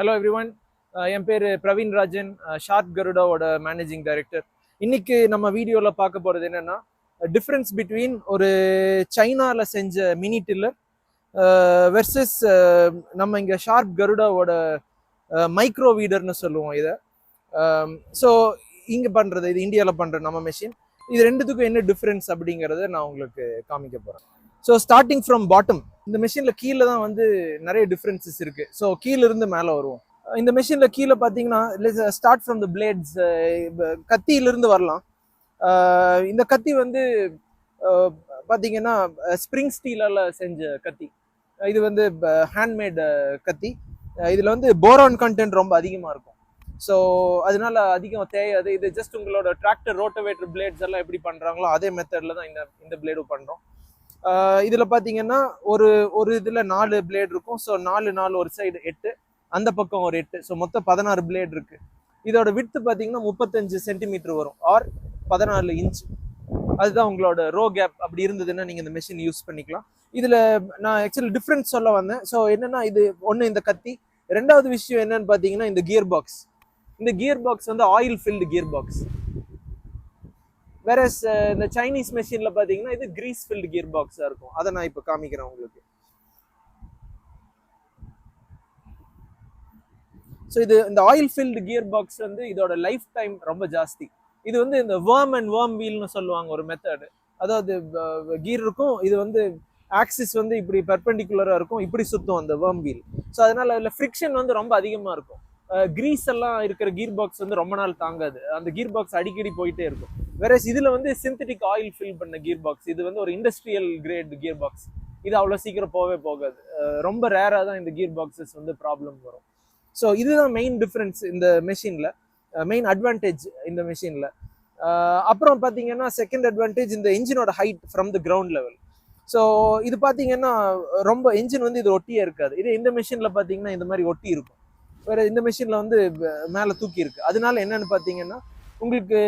Hello every one. என் பேர் Praveen Rajan, sharp கருடாவோட மேனேஜிங் டைரக்டர். இன்னைக்கு நம்ம வீடியோவில் பார்க்க போகிறது என்னன்னா, டிஃப்ரென்ஸ் பிட்வீன் ஒரு சைனாவில் செஞ்ச மினி டில்லர் வெர்சஸ் நம்ம இங்கே ஷார்ப் கருடாவோட மைக்ரோ வீடர்னு சொல்லுவோம் இதை. ஸோ இங்கே பண்ணுறது, இது இந்தியாவில் பண்ணுற நம்ம மெஷின். இது ரெண்டுத்துக்கும் என்ன டிஃப்ரென்ஸ் அப்படிங்கிறத நான் உங்களுக்கு காமிக்க போகிறேன். ஸோ ஸ்டார்டிங் ஃப்ரம் பாட்டம், இந்த மெஷினில் கீழே தான் வந்து நிறைய டிஃப்ரென்சஸ் இருக்குது. ஸோ கீழே இருந்து மேலே வருவோம். இந்த மெஷினில் கீழே பார்த்தீங்கன்னா ஸ்டார்ட் ஃப்ரம் த பிளேட்ஸ், கத்தியிலிருந்து வரலாம். இந்த கத்தி வந்து பார்த்தீங்கன்னா ஸ்ப்ரிங் ஸ்டீலால் செஞ்ச கத்தி. இது வந்து ஹேண்ட்மேட் கத்தி. இதில் வந்து போரான் கண்டென்ட் ரொம்ப அதிகமாக இருக்கும். ஸோ அதனால அதிகம் தேயாது. இது ஜஸ்ட் உங்களோட டிராக்டர் ரோட்டோவேட்டர் பிளேட்ஸ் எல்லாம் எப்படி பண்ணுறாங்களோ அதே மெத்தடில் தான் இந்த பிளேடும் பண்ணுறோம். இதில் பார்த்தீங்கன்னா ஒரு இதில் 4 பிளேட் இருக்கும். ஸோ 4 ஒரு சைடு 8, அந்த பக்கம் ஒரு 8, ஸோ மொத்தம் 16 பிளேட் இருக்கு. இதோட விட்த் பார்த்தீங்கன்னா 35 சென்டிமீட்டர் வரும், ஆர் 14 இன்ச். அதுதான் உங்களோட ரோ கேப். அப்படி இருந்ததுன்னா நீங்கள் இந்த மெஷின் யூஸ் பண்ணிக்கலாம். இதில் நான் ஆக்சுவலி டிஃப்ரென்ஸ் சொல்ல வந்தேன். ஸோ என்னன்னா, இது ஒன்று இந்த கத்தி. ரெண்டாவது விஷயம் என்னன்னு பார்த்தீங்கன்னா, இந்த கியர் பாக்ஸ். இந்த கியர் பாக்ஸ் வந்து ஆயில் ஃபில்டு கியர் பாக்ஸ். வேற இந்த சைனீஸ் மெஷின்ல பாத்தீங்கன்னா இது கிரீஸ் ஃபில்டு கியர் பாக்ஸா இருக்கும். அதை நான் இப்ப காமிக்கிறேன் உங்களுக்கு. ஸோ இது இந்த ஆயில் ஃபில்டு கியர் பாக்ஸ் வந்து இதோட லைஃப் டைம் ரொம்ப ஜாஸ்தி. இது வந்து இந்த வேர்ம் அண்ட் வேர்ம் வீல்னு சொல்லுவாங்க ஒரு மெத்தடு. அதாவது கியர் இருக்கும், இது வந்து ஆக்சிஸ் வந்து இப்படி பெர்பெண்டிகுலரா இருக்கும், இப்படி சுத்தும் அந்த வேர்ம் வீல். ஸோ அதனால அதில் ஃப்ரிக்ஷன் வந்து ரொம்ப அதிகமா இருக்கும். கிரீஸ் எல்லாம் இருக்கிற கியர் பாக்ஸ் வந்து ரொம்ப நாள் தாங்காது. அந்த கியர் பாக்ஸ் அடிக்கடி போயிட்டே இருக்கும். வேற இதுல வந்து சிந்தட்டிக் ஆயில் ஃபில் பண்ண கியர் பாக்ஸ். இது வந்து ஒரு இண்டஸ்ட்ரியல் கிரேட் கியர் பாக்ஸ். இது அவ்வளவு சீக்கிரம் போகாது. ரொம்ப ரேரா தான் இந்த கியர் பாக்ஸஸ் வந்து ப்ராப்ளம் வரும். ஸோ இதுதான் மெயின் டிஃபரன்ஸ் இந்த மெஷின்ல, மெயின் அட்வான்டேஜ் இந்த மெஷின்ல. அப்புறம் பாத்தீங்கன்னா செகண்ட் அட்வான்டேஜ், இந்த என்ஜினோட height from the ground level. So இது பாத்தீங்கன்னா ரொம்ப என்ஜின் வந்து இது ஒட்டியே இருக்காது. இதே இந்த மெஷின்ல பாத்தீங்கன்னா இந்த மாதிரி ஒட்டி இருக்கும். வேற இந்த மெஷின்ல வந்து மேல தூக்கி இருக்கு. அதனால என்னன்னு பாத்தீங்கன்னா, உங்களுக்கு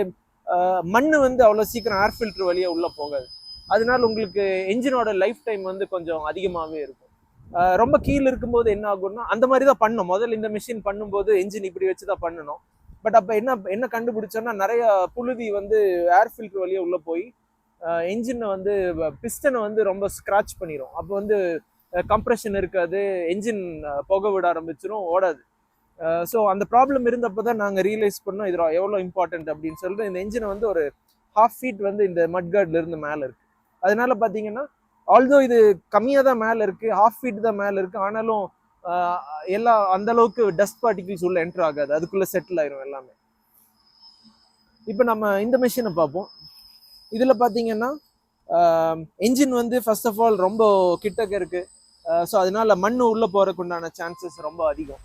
மண்ணு வந்து அவ்வளவு சீக்கிரம் ஏர் ஃபில்டர் வழியா உள்ள போகாது. அதனால உங்களுக்கு என்ஜினோட லைஃப் டைம் வந்து கொஞ்சம் அதிகமாகவே இருக்கும். ரொம்ப கீழே இருக்கும்போது என்ன ஆகும்னா, அந்த மாதிரி தான் பண்ணணும். முதல்ல இந்த மிஷின் பண்ணும்போது என்ஜின் இப்படி வச்சுதான் பண்ணணும். பட் அப்ப என்ன கண்டுபிடிச்சோம்னா, நிறைய புழுதி வந்து ஏர் ஃபில்டர் வழியா உள்ள போய் என்ஜினை வந்து பிஸ்டனை வந்து ரொம்ப ஸ்கிராச் பண்ணிடும். அப்போ வந்து கம்ப்ரெஷன் இருக்காது, என்ஜின் புகை விட ஆரம்பிச்சிடும், ஓடாது. ஸோ அந்த ப்ராப்ளம் இருந்தப்போ தான் நாங்கள் ரியலைஸ் பண்ணோம் இது எவ்வளோ இம்பார்ட்டன்ட் அப்படின்னு சொல்லிட்டு. இந்த என்ஜினை வந்து ஒரு 1/2 feet வந்து இந்த மட்கார்ட்ல இருந்து மேலே இருக்கு. அதனால பார்த்தீங்கன்னா, ஆல்தோ இது கம்மியாக தான் மேலே இருக்கு, 1/2 feet தான் மேலே இருக்கு, ஆனாலும் எல்லா அந்த அளவுக்கு டஸ்ட் பார்ட்டிகிள்ஸ் உள்ள என்டர் ஆகாது, அதுக்குள்ள செட்டில் ஆயிரும் எல்லாமே. இப்போ நம்ம இந்த மெஷினை பார்ப்போம். இதில் பார்த்தீங்கன்னா என்ஜின் வந்து ஃபர்ஸ்ட் ஆஃப் ஆல் ரொம்ப கிட்டக்க இருக்கு. ஸோ அதனால மண்ணு உள்ள போறதுக்கு உண்டான சான்சஸ் ரொம்ப அதிகம்.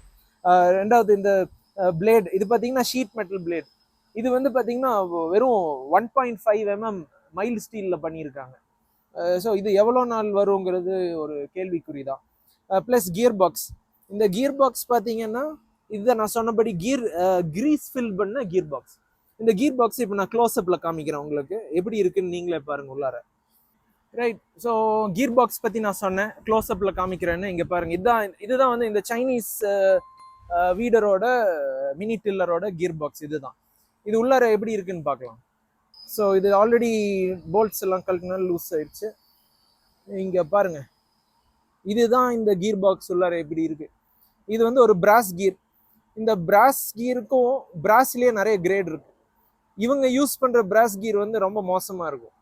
ரெண்டாவது இந்த பிளேட், இது பார்த்தீங்கன்னா ஷீட் மெட்டல் பிளேட். இது வந்து பார்த்தீங்கன்னா வெறும் 1.5 mm மைல்டு ஸ்டீலில் பண்ணியிருக்காங்க. ஸோ இது எவ்வளோ நாள் வருங்கிறது ஒரு கேள்விக்குறிதான். Plus gearbox. இந்த கியர் பாக்ஸ் பார்த்தீங்கன்னா இதுதான் நான் சொன்னபடி கிரீஸ் ஃபில் பண்ண கியர் பாக்ஸ். இந்த கியர் பாக்ஸ் இப்போ நான் க்ளோஸ்அப்பில் காமிக்கிறேன் உங்களுக்கு, எப்படி இருக்குன்னு நீங்களே பாருங்க உள்ளார. ரைட். ஸோ கியர் பாக்ஸ் பற்றி நான் சொன்னேன், க்ளோஸ்அப்பில் காமிக்கிறேன்னு. இங்கே பாருங்க, இதுதான் வந்து இந்த சைனீஸ் வீடரோட மினி டில்லரோட கியர் பாக்ஸ். இதுதான். இது உள்ளார எப்படி இருக்குன்னு பார்க்கலாம். ஸோ இது ஆல்ரெடி போல்ட்ஸ் எல்லாம் கழட்டினால லூஸ் ஆயிடுச்சு. இங்க பாருங்க, இதுதான் இந்த கியர் பாக்ஸ் உள்ளார எப்படி இருக்கு. இது வந்து ஒரு பிராஸ் கியர். இந்த பிராஸ் கியருக்கும் பிராஸ்லயே நிறைய கிரேட் இருக்கு. இவங்க யூஸ் பண்ற பிராஸ் கியர் வந்து ரொம்ப மோசமா இருக்கும்,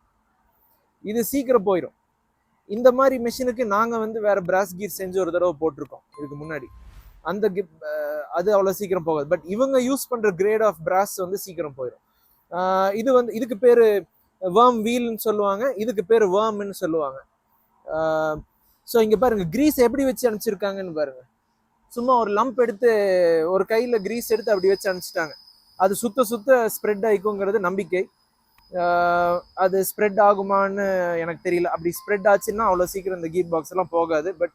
இது சீக்கிரம் போயிடும். இந்த மாதிரி மெஷினுக்கு நாங்க வந்து வேற பிராஸ் கியர் செஞ்சு ஒரு தடவை போட்டிருக்கோம் இதுக்கு முன்னாடி. அது அவ்வளவு சீக்கிரம் போகாது. பட் இவங்க யூஸ் பண்ற கிரேட் ஆஃப் பிராஸ் வந்து சீக்கிரம் போயிடும். இது வந்து இதுக்கு பேரு வேர்ம் வீல்னு சொல்லுவாங்க, இதுக்கு பேரு வேர்ம்னு சொல்லுவாங்க. ஸோ இங்க பாருங்க, கிரீஸ் எப்படி வச்சு அனுப்பிச்சிருக்காங்கன்னு பாருங்க. சும்மா ஒரு லம்ப் எடுத்து ஒரு கையில கிரீஸ் எடுத்து அப்படி வச்சு அனுப்பிச்சிட்டாங்க. அது சுத்த ஸ்ப்ரெட் ஆயிக்குங்கிறது நம்பிக்கை. அது ஸ்ப்ரெட் ஆகுமான்னு எனக்கு தெரியல. அப்படி ஸ்ப்ரெட் ஆச்சுன்னா அவ்வளோ சீக்கிரம் இந்த கீர் பாக்ஸ் எல்லாம் போகாது. பட்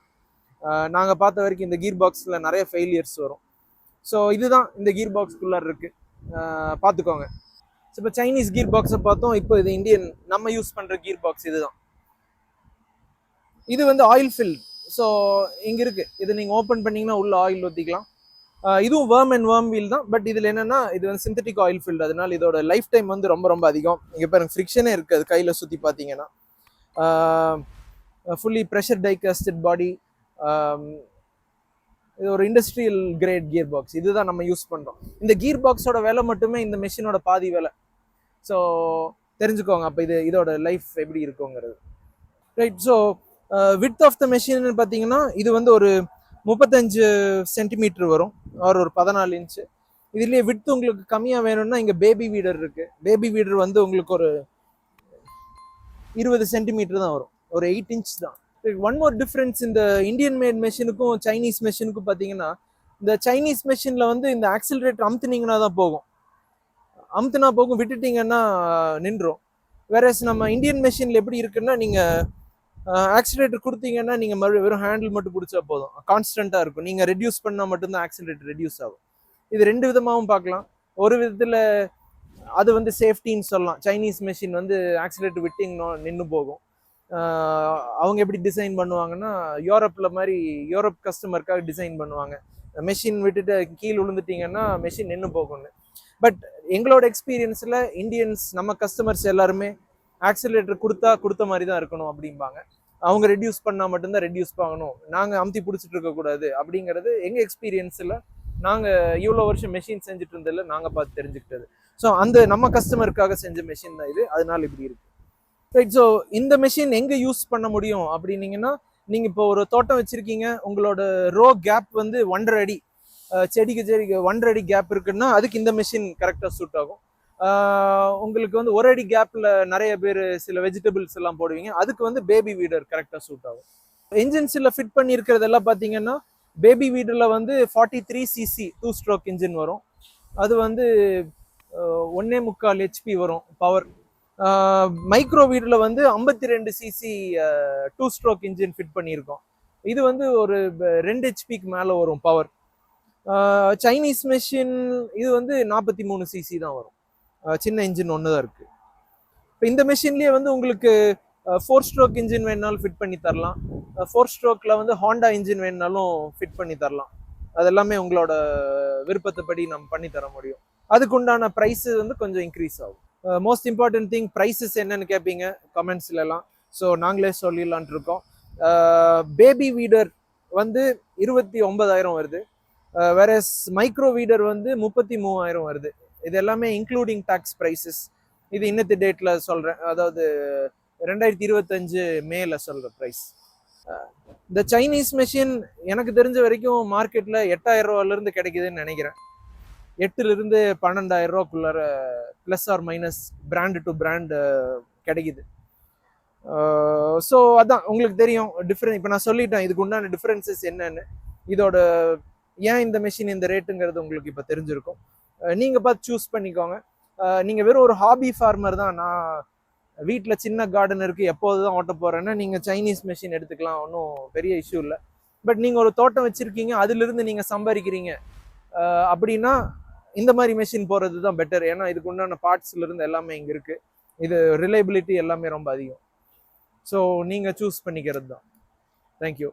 நாங்கள் பார்த்த வரைக்கும் இந்த கீர் பாக்ஸில் நிறைய ஃபெயிலியர்ஸ் வரும். ஸோ இதுதான் இந்த கீர் பாக்ஸ்குள்ளார இருக்கு, பார்த்துக்கோங்க. ஸோ இப்போ சைனீஸ் கீர் பாக்ஸை பார்த்தோம், இப்போ இது இந்தியன் நம்ம யூஸ் பண்ணுற கீர் பாக்ஸ் இதுதான். இது வந்து ஆயில் ஃபில். ஸோ இங்கே இருக்கு, இது நீங்கள் ஓப்பன் பண்ணீங்கன்னா உள்ள ஆயில் ஊற்றிக்கலாம். இதுவும் வேர்ம் அண்ட் வேர்ம் வீல் தான். பட் இதில் என்னன்னா இது வந்து சிந்தட்டிக் ஆயில் ஃபீல்டு, அதனால இதோட லைஃப் டைம் வந்து ரொம்ப ரொம்ப அதிகம். இங்கே பாருங்க ஃப்ரிக்ஷனே இருக்காது கையில் சுற்றி பார்த்தீங்கன்னா. ஃபுல்லி ப்ரெஷர் டைகாஸ்டட் பாடி. இது ஒரு இண்டஸ்ட்ரியல் கிரேட் கியர் பாக்ஸ், இதுதான் நம்ம யூஸ் பண்ணுறோம். இந்த கியர் பாக்ஸோட விலை மட்டுமே இந்த மிஷினோட பாதி விலை. ஸோ தெரிஞ்சுக்கோங்க அப்போ இதோட லைஃப் எப்படி இருக்குங்கிறது. Right. So width of the machine பார்த்தீங்கன்னா இது வந்து ஒரு 35 சென்டிமீட்டர் வரும், ஒரு 14 இன்ச்சு. இதுலேயே விட்த் உங்களுக்கு கம்மியாக வேணும்னா இங்கே பேபி வீடர் இருக்கு. பேபி வீடர் வந்து உங்களுக்கு ஒரு 20 சென்டிமீட்டர் தான் வரும், ஒரு 8 இன்ச் தான். ஒன் மோர் டிஃப்ரென்ஸ் இந்த இந்தியன் மேட் மெஷினுக்கும் சைனீஸ் மெஷினுக்கும் பார்த்தீங்கன்னா, இந்த சைனீஸ் மெஷினில் வந்து இந்த ஆக்சிலரேட்டர் அமுத்துனீங்கன்னா தான் போகும், அமுத்துனா போகும், விட்டுட்டீங்கன்னா நின்றும். வேறஸ் நம்ம இந்தியன் மெஷினில் எப்படி இருக்குன்னா, நீங்கள் ஆக்சிலரேட்டர் கொடுத்தீங்கன்னா நீங்கள் வெறும் ஹேண்டில் மட்டும் பிடிச்சா போதும், கான்ஸ்டண்ட்டாக இருக்கும். நீங்கள் ரெடியூஸ் பண்ணால் மட்டும்தான் ஆக்சிலரேட்டர் ரெடியூஸ் ஆகும். இது ரெண்டு விதமாகவும் பார்க்கலாம். ஒரு விதத்தில் அது வந்து சேஃப்டின்னு சொல்லலாம். சைனீஸ் மெஷின் வந்து ஆக்சிலேட்டர் விட்டிங் நின்று போகும். அவங்க எப்படி டிசைன் பண்ணுவாங்கன்னா, யூரோப் கஸ்டமருக்காக டிசைன் பண்ணுவாங்க. மெஷின் விட்டுட்டு கீழே விழுந்துட்டீங்கன்னா மெஷின் நின்று போகும்னு. பட் எங்களோட எக்ஸ்பீரியன்ஸில் இந்தியன்ஸ் நம்ம கஸ்டமர்ஸ் எல்லாருமே ஆக்சிலேட்டர் கொடுத்த மாதிரி தான் இருக்கணும் அப்படிம்பாங்க. அவங்க ரெடியூஸ் பண்ணால் மட்டும்தான் ரெடியூஸ் பண்ணணும், நாங்கள் அமுத்தி பிடிச்சிட்டு இருக்கக்கூடாது அப்படிங்கிறது எங்கள் எக்ஸ்பீரியன்ஸில் நாங்கள் இவ்வளோ வருஷம் மெஷின் செஞ்சுட்டு இருந்ததில்ல நாங்கள் பார்த்து தெரிஞ்சுக்கிட்டது. ஸோ அந்த நம்ம கஸ்டமருக்காக செஞ்ச மெஷின் தான் இது, அதனால இப்படி இருக்கு. ரைட். ஸோ இந்த மெஷின் எங்கே யூஸ் பண்ண முடியும் அப்படின்னீங்கன்னா, நீங்கள் இப்போ ஒரு தோட்டம் வச்சுருக்கீங்க, உங்களோட ரோ கேப் வந்து 1.5 அடி, செடிக்கு 1.5 அடி கேப் இருக்குன்னா அதுக்கு இந்த மெஷின் கரெக்டாக சூட் ஆகும். உங்களுக்கு வந்து 1 அடி கேப்பில் நிறைய பேர் சில வெஜிடபிள்ஸ் எல்லாம் போடுவீங்க, அதுக்கு வந்து பேபி வீடர் கரெக்டாக சூட் ஆகும். என்ஜின்ஸில் ஃபிட் பண்ணி இருக்கிறதெல்லாம் பார்த்தீங்கன்னா, பேபி வீடரில் வந்து 43 சிசி 2 ஸ்ட்ரோக் இன்ஜின் வரும். அது வந்து 1.25 ஹெச்பி வரும் பவர். மைக்ரோ வீடரில் வந்து 52 சிசி 2 ஸ்ட்ரோக் இன்ஜின் ஃபிட் பண்ணியிருக்கோம். இது வந்து ஒரு 2 ஹெச்பிக்கு மேலே வரும் பவர். சைனீஸ் மெஷின் இது வந்து 43 சிசி தான் வரும், சின்ன இன்ஜின் ஒன்று தான் இருக்குது. இப்போ இந்த மெஷின்லேயே வந்து உங்களுக்கு 4 ஸ்ட்ரோக் இன்ஜின் வேணுனாலும் ஃபிட் பண்ணி தரலாம், 4 ஸ்ட்ரோக்கில் வந்து ஹாண்டா இன்ஜின் வேணுனாலும் ஃபிட் பண்ணி தரலாம். அதெல்லாமே உங்களோட விருப்பத்தைப்படி நம்ம பண்ணி தர முடியும். அதுக்கு உண்டான ப்ரைஸு வந்து கொஞ்சம் இன்க்ரீஸ் ஆகும். மோஸ்ட் இம்பார்ட்டன்ட் திங் ப்ரைஸஸ் என்னன்னு கேட்பீங்க கமெண்ட்ஸ்லாம். ஸோ நாங்களே சொல்லிடலான்ட்டு இருக்கோம். பேபி வீடர் வந்து 29,000 வருது, வேற மைக்ரோ வீடர் வந்து 33,000 வருது. இது எல்லாமே இன்க்ளூடிங் டாக்ஸ் ப்ரைஸஸ். இது இன்னத்து டேட்டில் சொல்கிறேன், அதாவது 2025 மேல சொல்கிற ப்ரைஸ். இந்த சைனீஸ் மெஷின் எனக்கு தெரிஞ்ச வரைக்கும் மார்க்கெட்டில் 8,000 ரூபாயிலிருந்து கிடைக்குதுன்னு நினைக்கிறேன். 8,000 to 12,000 ரூபாக்குள்ளார plus or minus brand to brand கிடைக்குது. ஸோ அதான் உங்களுக்கு தெரியும் டிஃப்ரெண்ட். இப்போ நான் சொல்லிட்டேன் இதுக்கு உண்டான டிஃப்ரென்சஸ் என்னன்னு, இதோட ஏன் இந்த மெஷின் இந்த ரேட்டுங்கிறது உங்களுக்கு இப்போ தெரிஞ்சிருக்கும். நீங்கள் பார்த்து சூஸ் பண்ணிக்கோங்க. நீங்கள் வெறும் ஒரு ஹாபி ஃபார்மர் தான், நான் வீட்டில் சின்ன கார்டன் இருக்குது எப்போது தான் ஓட்ட போகிறேன்னா நீங்கள் சைனீஸ் மெஷின் எடுத்துக்கலாம், ஒன்றும் பெரிய இஷ்யூ இல்லை. பட் நீங்கள் ஒரு தோட்டம் வச்சுருக்கீங்க, அதிலிருந்து நீங்கள் சம்பாதிக்கிறீங்க அப்படின்னா இந்த மாதிரி மெஷின் போகிறது தான் பெட்டர். ஏன்னா இதுக்கு உண்டான பார்ட்ஸ்லேருந்து எல்லாமே இங்கே இருக்குது, இது ரிலையபிலிட்டி எல்லாமே ரொம்ப அதிகம். ஸோ நீங்கள் சூஸ் பண்ணிக்கிறது தான். தேங்க்யூ.